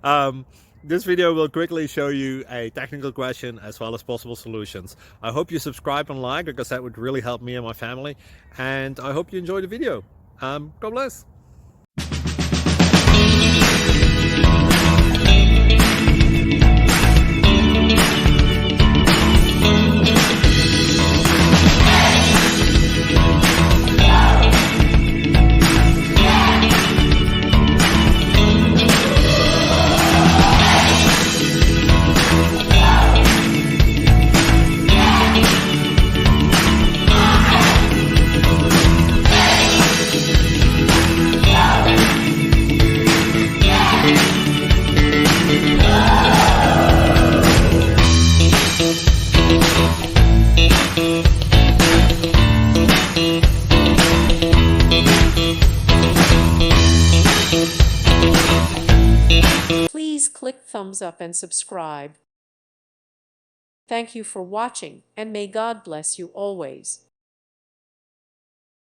um, this video will quickly show you a technical question as well as possible solutions. I hope you subscribe and like, because that would really help me and my family. And I hope you enjoy the video. God bless. Please click thumbs up and subscribe. Thank you for watching, and may God bless you always.